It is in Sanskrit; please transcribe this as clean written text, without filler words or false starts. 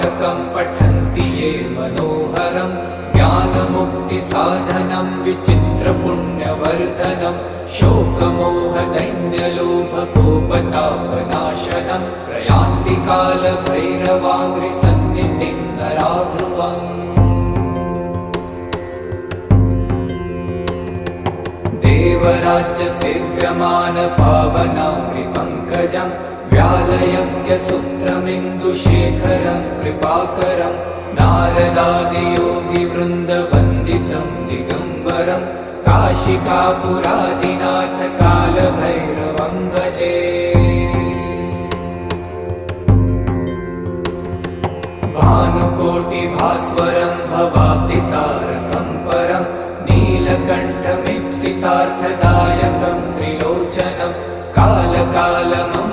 तारकं पठन्ति ये मनोहरं ज्ञानमुक्तिसाधनं विचित्रपुण्यवर्धनं शोकमोहदैन्यलोभकोपतापनाशनं प्रयान्ति कालभैरवाङ्घ्रिसन्निधिं नरा ध्रुवम्। देवराज्यसेव्यमानपावनाङ्घ्रिपङ्कजं व्यालयज्ञसूत्रमिन्दुशेखरं कृपाकरं नारदादियोगिवृन्दवन्दितं दिगम्बरं काशिकापुरादिनाथ कालभैरवं भजे। भानुकोटिभास्वरं भवाब्धितारकं परं नीलकण्ठमीप्सितार्थदायकं त्रिलोचनं कालकालमं